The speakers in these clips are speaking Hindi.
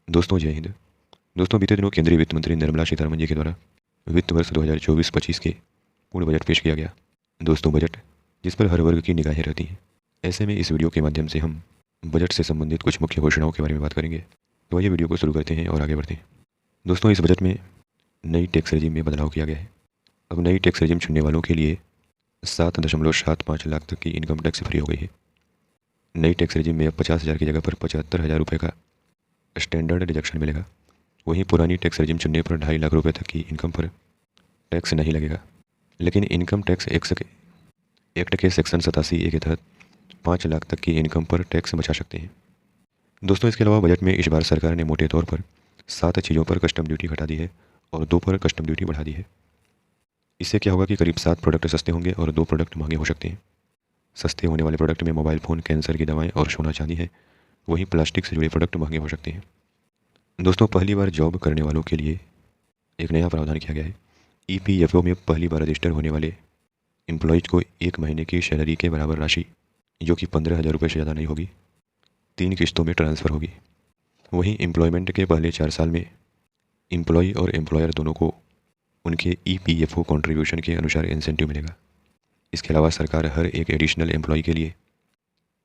दोस्तों जय हिंद। दोस्तों बीते दिनों केंद्रीय वित्त मंत्री निर्मला सीतारमण जी के द्वारा वित्त वर्ष 2024-25 के पूर्ण बजट पेश किया गया। दोस्तों बजट जिस पर हर वर्ग की निगाहें रहती हैं, ऐसे में इस वीडियो के माध्यम से हम बजट से संबंधित कुछ मुख्य घोषणाओं के बारे में बात करेंगे। तो आइए वीडियो को शुरू करते हैं और आगे बढ़ते हैं। दोस्तों इस बजट में नई टैक्स रेजिम में बदलाव किया गया है। अब नई टैक्स रेजिम चुनने वालों के लिए 7.75 लाख तक की इनकम टैक्स फ्री हो गई है। नई टैक्स रेजिम में अब 50,000 की जगह पर 75,000 रुपये का स्टैंडर्ड डिडक्शन मिलेगा। वहीं पुरानी टैक्स रेजिम चुनने पर 2.5 लाख रुपए तक की इनकम पर टैक्स नहीं लगेगा, लेकिन इनकम टैक्स एक्ट के सेक्शन 87A के तहत 5 लाख तक की इनकम पर टैक्स बचा सकते हैं। दोस्तों इसके अलावा बजट में इस बार सरकार ने मोटे तौर पर 7 चीज़ों पर कस्टम ड्यूटी घटा दी है और 2 पर कस्टम ड्यूटी बढ़ा दी है। इससे क्या होगा कि करीब 7 प्रोडक्ट सस्ते होंगे और 2 प्रोडक्ट महंगे हो सकते हैं। सस्ते होने वाले प्रोडक्ट में मोबाइल फ़ोन, कैंसर की दवाएँ और सोना चांदी है। वहीं प्लास्टिक से जुड़े प्रोडक्ट महंगे हो सकते हैं। दोस्तों पहली बार जॉब करने वालों के लिए एक नया प्रावधान किया गया है। EPFO में पहली बार रजिस्टर होने वाले एम्प्लॉयज़ को 1 महीने की सैलरी के बराबर राशि, जो कि 15,000 रुपये से ज़्यादा नहीं होगी, 3 किस्तों में ट्रांसफ़र होगी। वहीं एम्प्लॉयमेंट के पहले 4 साल में एम्प्लॉय और एम्प्लॉयर दोनों को उनके EPFO कॉन्ट्रीब्यूशन के अनुसार इंसेंटिव मिलेगा। इसके अलावा सरकार हर एक एडिशनल एम्प्लॉय के लिए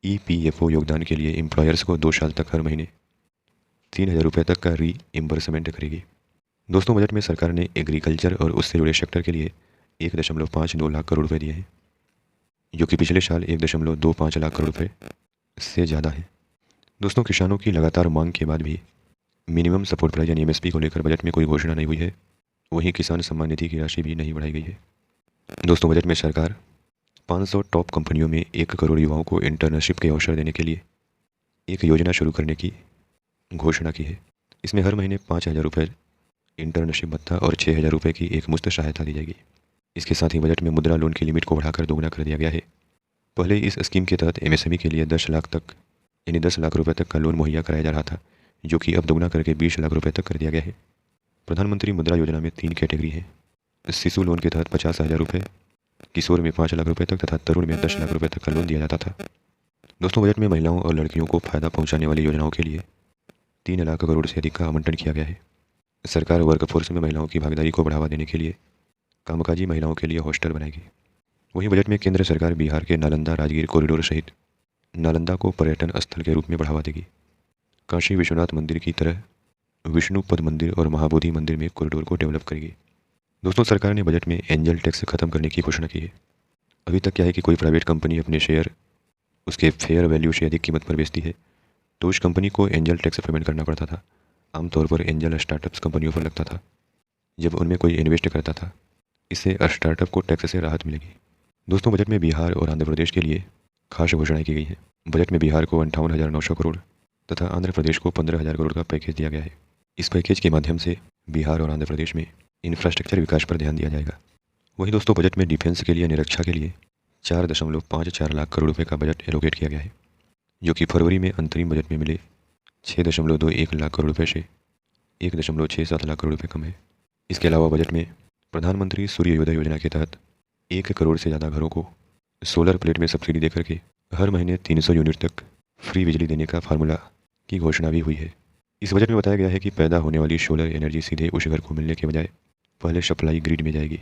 EPFO योगदान के लिए एम्प्लॉयर्स को 2 साल तक हर महीने 3,000 रुपये तक का रीइम्बर्समेंट करेगी। दोस्तों बजट में सरकार ने एग्रीकल्चर और उससे जुड़े सेक्टर के लिए 1.52 लाख करोड़ रुपए दिए हैं, जो कि पिछले साल 1.25 लाख करोड़ रुपए से ज़्यादा है। दोस्तों किसानों की लगातार मांग के बाद भी मिनिमम सपोर्ट प्राइस यानी MSP को लेकर बजट में कोई घोषणा नहीं हुई है। वहीं किसान सम्मान निधि की राशि भी नहीं बढ़ाई गई है। दोस्तों बजट में सरकार 500 टॉप कंपनियों में 1 करोड़ युवाओं को इंटर्नशिप के अवसर देने के लिए एक योजना शुरू करने की घोषणा की है। इसमें हर महीने 5,000 रुपये इंटर्नशिप भत्ता और 6,000 रुपये की एक मुफ्त सहायता दी जाएगी। इसके साथ ही बजट में मुद्रा लोन की लिमिट को बढ़ाकर दोगुना कर दिया गया है। पहले इस स्कीम के तहत MSME के लिए 10 लाख तक यानी 10 लाख रुपये तक का लोन मुहैया कराया जा रहा था, जो कि अब दोगुना करके 20 लाख रुपये तक कर दिया गया है। प्रधानमंत्री मुद्रा योजना में 3 कैटेगरी है। शिशु लोन के तहत 50,000 रुपये, किशोर में 5 लाख रुपये तक तथा तरुण में 10 लाख रुपये तक का लोन दिया जाता था। दोस्तों बजट में महिलाओं और लड़कियों को फायदा पहुँचाने वाली योजनाओं के लिए 3 लाख करोड़ से अधिक का आवंटन किया गया है। सरकार वर्कफोर्स में महिलाओं की भागीदारी को बढ़ावा देने के लिए कामकाजी महिलाओं के लिए हॉस्टल बनाएगी। वहीं बजट में केंद्र सरकार बिहार के नालंदा राजगीर कॉरिडोर सहित नालंदा को पर्यटन स्थल के रूप में बढ़ावा देगी। काशी विश्वनाथ मंदिर की तरह विष्णुपद मंदिर और महाबोधि मंदिर में कॉरिडोर को डेवलप करेगी। दोस्तों सरकार ने बजट में एंजल टैक्स खत्म करने की घोषणा की है। अभी तक क्या है कि कोई प्राइवेट कंपनी अपने शेयर उसके फेयर वैल्यू से अधिक कीमत पर बेचती है तो उस कंपनी को एंजल टैक्स पेमेंट करना पड़ता था। आमतौर पर एंजल स्टार्टअप्स कंपनियों पर लगता था जब उनमें कोई इन्वेस्ट करता था। इससे स्टार्टअप को टैक्स से राहत मिलेगी। दोस्तों बजट में बिहार और आंध्र प्रदेश के लिए खास घोषणाएं की गई हैं। बजट में बिहार को 58,900 करोड़ तथा आंध्र प्रदेश को 15,000 करोड़ का पैकेज दिया गया है। इस पैकेज के माध्यम से बिहार और आंध्र प्रदेश में इंफ्रास्ट्रक्चर विकास पर ध्यान दिया जाएगा। वहीं दोस्तों बजट में डिफेंस के लिए यानी रक्षा के लिए 4.54 लाख करोड़ रुपये का बजट एलोकेट किया गया है, जो कि फरवरी में अंतरिम बजट में मिले 6.21 लाख करोड़ रुपये से 1.67 लाख करोड़ रुपये कम है। इसके अलावा बजट में प्रधानमंत्री सूर्योदय योजना के तहत 1 करोड़ से ज़्यादा घरों को सोलर प्लेट में सब्सिडी देकर के हर महीने 300 यूनिट तक फ्री बिजली देने का फार्मूला की घोषणा भी हुई है। इस बजट में बताया गया है कि पैदा होने वाली सोलर एनर्जी सीधे उस घर को मिलने के बजाय पहले सप्लाई ग्रिड में जाएगी।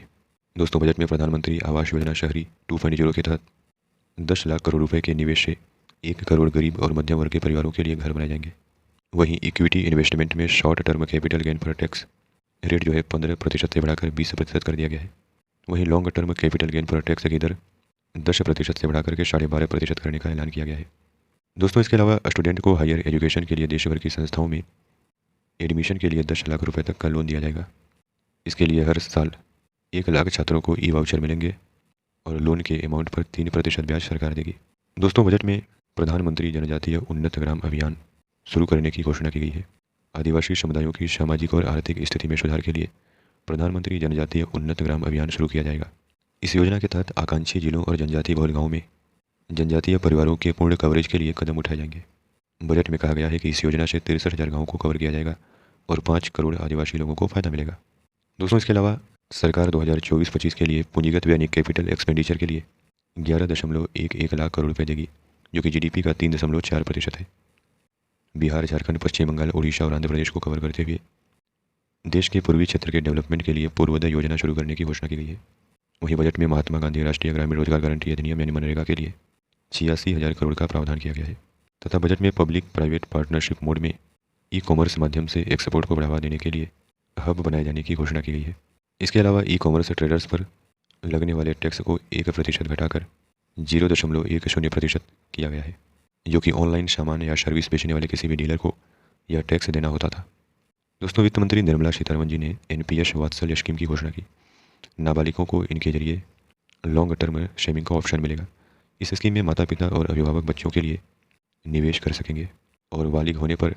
दोस्तों बजट में प्रधानमंत्री आवास योजना शहरी 2.0 के तहत 10 लाख करोड़ रुपए के निवेश से 1 करोड़ गरीब और मध्यम वर्ग के परिवारों के लिए घर बनाए जाएंगे। वहीं इक्विटी इन्वेस्टमेंट में शॉर्ट टर्म कैपिटल गेन पर टैक्स रेट जो है 15% से बढ़ाकर 20% कर दिया गया है। वहीं लॉन्ग टर्म कैपिटल गेन पर टैक्स की दर 10% से बढ़ाकर के 12.5% करने का ऐलान किया गया है। दोस्तों इसके अलावा स्टूडेंट को हायर एजुकेशन के लिए देश भर की संस्थाओं में एडमिशन के लिए 10 लाख रुपये तक का लोन दिया जाएगा। इसके लिए हर साल 1 लाख छात्रों को वाउचर मिलेंगे और लोन के अमाउंट पर 3% ब्याज सरकार देगी। दोस्तों बजट में प्रधानमंत्री जनजातीय उन्नत ग्राम अभियान शुरू करने की घोषणा की गई है। आदिवासी समुदायों की सामाजिक और आर्थिक स्थिति में सुधार के लिए प्रधानमंत्री जनजातीय उन्नत ग्राम अभियान शुरू किया जाएगा। इस योजना के तहत आकांक्षी जिलों और जनजातीय बहुल गाँवों में जनजातीय परिवारों के पूर्ण कवरेज के लिए कदम उठाए जाएंगे। बजट में कहा गया है कि इस योजना से 63,000 गाँवों को कवर किया जाएगा और 5 करोड़ आदिवासी लोगों को फायदा मिलेगा। दोस्तों इसके अलावा सरकार 2024-25 के लिए पूंजीगत यानी कैपिटल एक्सपेंडिचर के लिए 11.11 लाख करोड़ रुपए देगी, जो कि GDP का 3.4% है। बिहार, झारखंड, पश्चिम बंगाल, उड़ीसा और आंध्र प्रदेश को कवर करते हुए देश के पूर्वी क्षेत्र के डेवलपमेंट के लिए पूर्वोदय योजना शुरू करने की घोषणा की गई है। वहीं बजट में महात्मा गांधी राष्ट्रीय ग्रामीण रोजगार गारंटी अधिनियम यानी मनरेगा के लिए 86,000 करोड़ का प्रावधान किया गया है तथा बजट में पब्लिक प्राइवेट पार्टनरशिप मोड में ई कॉमर्स माध्यम से एक्सपोर्ट को बढ़ावा देने के लिए हब बनाए जाने की घोषणा की गई है। इसके अलावा ई कॉमर्स ट्रेडर्स पर लगने वाले टैक्स को 1% घटाकर 0.10% किया गया है, जो कि ऑनलाइन सामान या सर्विस बेचने वाले किसी भी डीलर को यह टैक्स देना होता था। दोस्तों, वित्त मंत्री निर्मला सीतारमण जी ने एनपीएस वात्सल्य स्कीम की घोषणा की। नाबालिगों को इनके जरिए लॉन्ग टर्म सेविंग का ऑप्शन मिलेगा। इस स्कीम में माता पिता और अभिभावक बच्चों के लिए निवेश कर सकेंगे और बालिग होने पर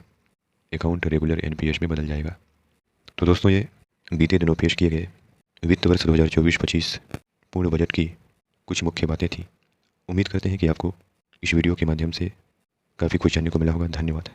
अकाउंट रेगुलर एनपीएस में बदल जाएगा। तो दोस्तों, ये बीते दिनों पेश किए गए वित्त वर्ष 2024-25 पूर्ण बजट की कुछ मुख्य बातें थी। उम्मीद करते हैं कि आपको इस वीडियो के माध्यम से काफ़ी कुछ जानने को मिला होगा। धन्यवाद।